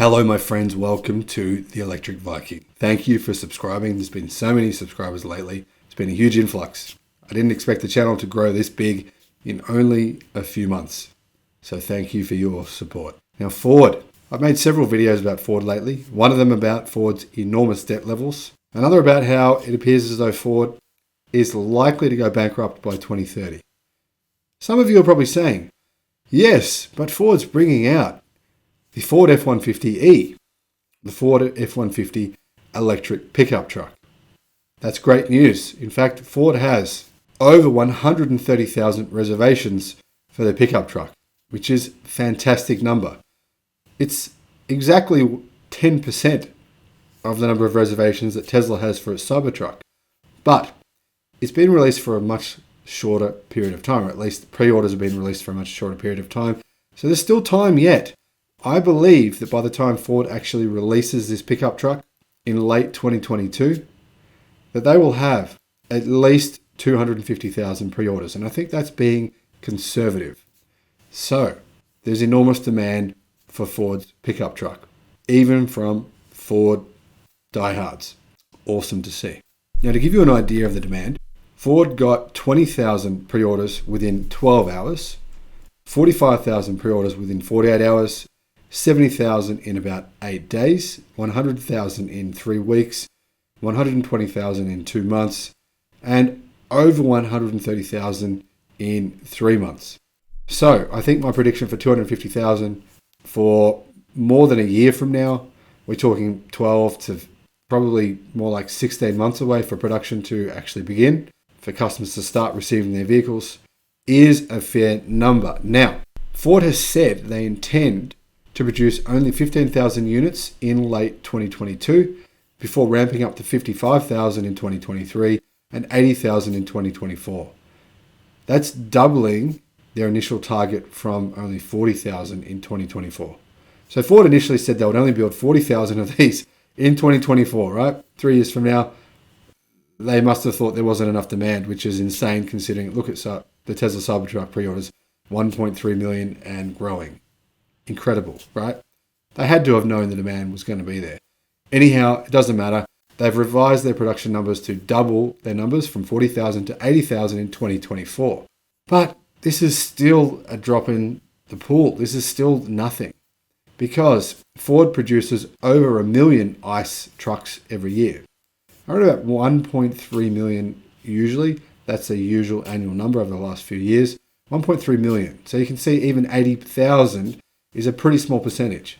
Hello my friends, welcome to the Electrek Viking. Thank you for subscribing. There's been so many subscribers lately. It's been a huge influx. I didn't expect the channel to grow this big in only a few months. So thank you for your support. Now Ford. I've made several videos about Ford lately. One of them about Ford's enormous debt levels. Another about how it appears as though Ford is likely to go bankrupt by 2030. Some of you are probably saying, yes, but Ford's bringing out the Ford F150E, the Ford F150 electric pickup truck. That's great news. In fact, Ford has over 130,000 reservations for their pickup truck, which is a fantastic number. It's exactly 10% of the number of reservations that Tesla has for its Cybertruck. But it's been released for a much shorter period of time, or at least the pre-orders have been released for a much shorter period of time. So there's still time yet. I believe that by the time Ford actually releases this pickup truck in late 2022, that they will have at least 250,000 pre-orders. And I think that's being conservative. So there's enormous demand for Ford's pickup truck, even from Ford diehards. Awesome to see. Now, to give you an idea of the demand, Ford got 20,000 pre-orders within 12 hours, 45,000 pre-orders within 48 hours, 70,000 in about 8 days, 100,000 in 3 weeks, 120,000 in 2 months, and over 130,000 in 3 months. So I think my prediction for 250,000 for more than a year from now, we're talking 12 to probably more like 16 months away for production to actually begin, for customers to start receiving their vehicles, is a fair number. Now, Ford has said they intend to produce only 15,000 units in late 2022 before ramping up to 55,000 in 2023 and 80,000 in 2024. That's doubling their initial target from only 40,000 in 2024. So Ford initially said they would only build 40,000 of these in 2024, right? 3 years from now, they must have thought there wasn't enough demand, which is insane considering, look at the Tesla Cybertruck pre-orders, 1.3 million and growing. Incredible, right? They had to have known the demand was going to be there. Anyhow, it doesn't matter. They've revised their production numbers to double their numbers from 40,000 to 80,000 in 2024. But this is still a drop in the pool. This is still nothing because Ford produces over 1 million ICE trucks every year. Around about 1.3 million usually. That's the usual annual number over the last few years. 1.3 million. So you can see even 80,000 is a pretty small percentage.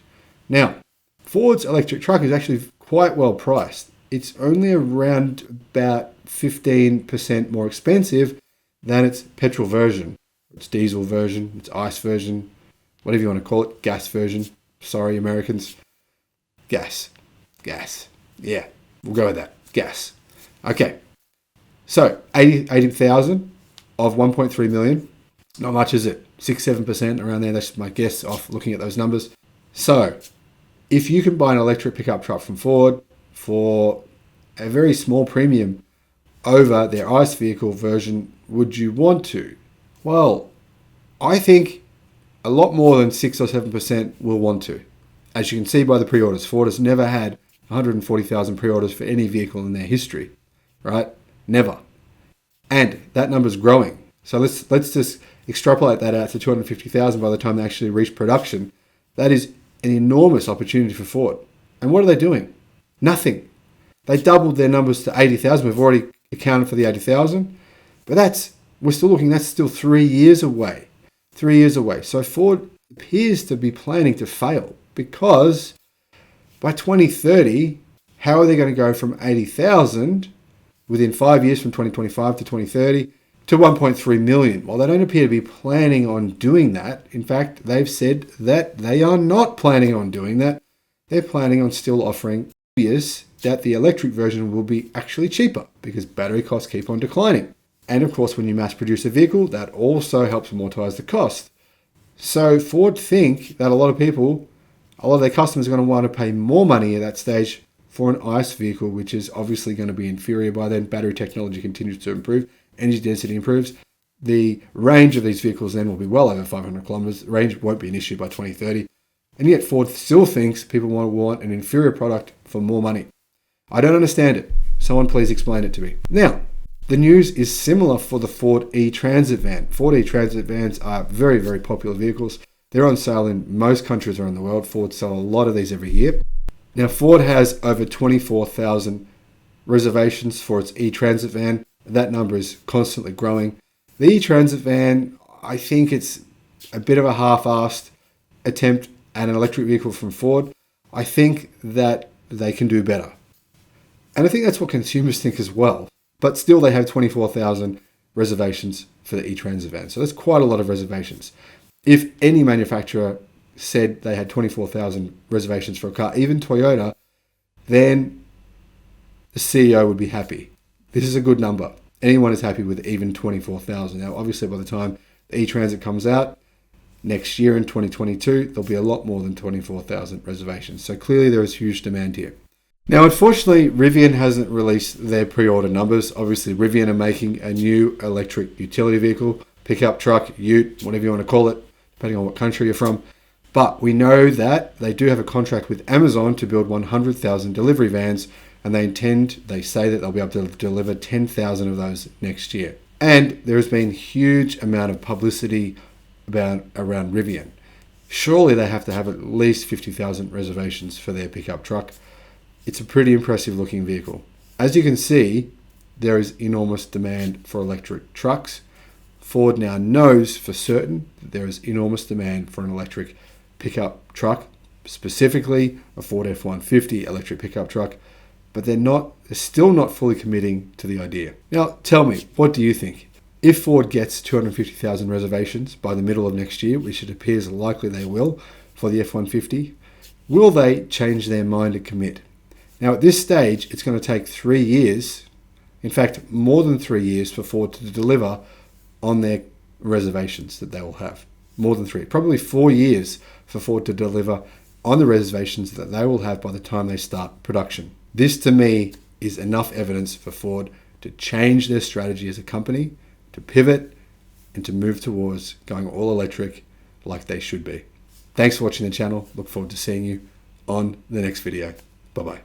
Now, Ford's electric truck is actually quite well priced. It's only around about 15% more expensive than its petrol version, its diesel version, its ICE version, whatever you want to call it, gas version. Sorry, Americans. Gas. Yeah, we'll go with that. Gas. Okay. So 80,000 of 1.3 million. Not much, is it? 6-7% around there. That's my guess off looking at those numbers. So if you can buy an electric pickup truck from Ford for a very small premium over their ICE vehicle version, would you want to? Well, I think a lot more than 6 or 7% will want to. As you can see by the pre-orders, Ford has never had 140,000 pre-orders for any vehicle in their history, right? Never. And that number's growing. So let's just extrapolate that out to 250,000 by the time they actually reach production. That is an enormous opportunity for Ford. And what are they doing? Nothing. They doubled their numbers to 80,000. We've already accounted for the 80,000. But that's still 3 years away. 3 years away. So Ford appears to be planning to fail because by 2030, how are they going to go from 80,000 within 5 years from 2025 to 2030 to 1.3 million? Well, they don't appear to be planning on doing that. In fact, they've said that they are not planning on doing that. They're planning on still offering obvious that the electric version will be actually cheaper because battery costs keep on declining. And of course, when you mass produce a vehicle, that also helps amortize the cost. So Ford think that a lot of their customers are going to want to pay more money at that stage for an ICE vehicle, which is obviously going to be inferior by then. Battery technology continues to improve. Energy density improves. The range of these vehicles then will be well over 500 kilometers. Range won't be an issue by 2030. And yet Ford still thinks people want an inferior product for more money. I don't understand it. Someone please explain it to me. Now, the news is similar for the Ford E-Transit van. Ford E-Transit vans are very, very popular vehicles. They're on sale in most countries around the world. Ford sell a lot of these every year. Now, Ford has over 24,000 reservations for its E-Transit van. That number is constantly growing. The E-Transit van, I think it's a bit of a half-assed attempt at an electric vehicle from Ford. I think that they can do better. And I think that's what consumers think as well. But still, they have 24,000 reservations for the E-Transit van. So that's quite a lot of reservations. If any manufacturer said they had 24,000 reservations for a car, even Toyota, then the CEO would be happy. This is a good number. Anyone is happy with even 24,000. Now, obviously, by the time the E-Transit comes out next year in 2022, there'll be a lot more than 24,000 reservations. So clearly there is huge demand here. Now, unfortunately, Rivian hasn't released their pre-order numbers. Obviously, Rivian are making a new electric utility vehicle, pickup truck, ute, whatever you want to call it, depending on what country you're from. But we know that they do have a contract with Amazon to build 100,000 delivery vans, and they say that they'll be able to deliver 10,000 of those next year. And there has been a huge amount of publicity around Rivian. Surely they have to have at least 50,000 reservations for their pickup truck. It's a pretty impressive looking vehicle. As you can see, there is enormous demand for electric trucks. Ford now knows for certain that there is enormous demand for an electric pickup truck, specifically a Ford F150 electric pickup truck, but they're still not fully committing to the idea. Now, tell me, what do you think? If Ford gets 250,000 reservations by the middle of next year, which it appears likely they will for the F150, will they change their mind and commit? Now, at this stage, it's going to take 3 years, in fact, more than 3 years for Ford to deliver on their reservations that they will have. More than 3. Probably 4 years for Ford to deliver on the reservations that they will have by the time they start production. This, to me, is enough evidence for Ford to change their strategy as a company, to pivot, and to move towards going all electric like they should be. Thanks for watching the channel. Look forward to seeing you on the next video. Bye-bye.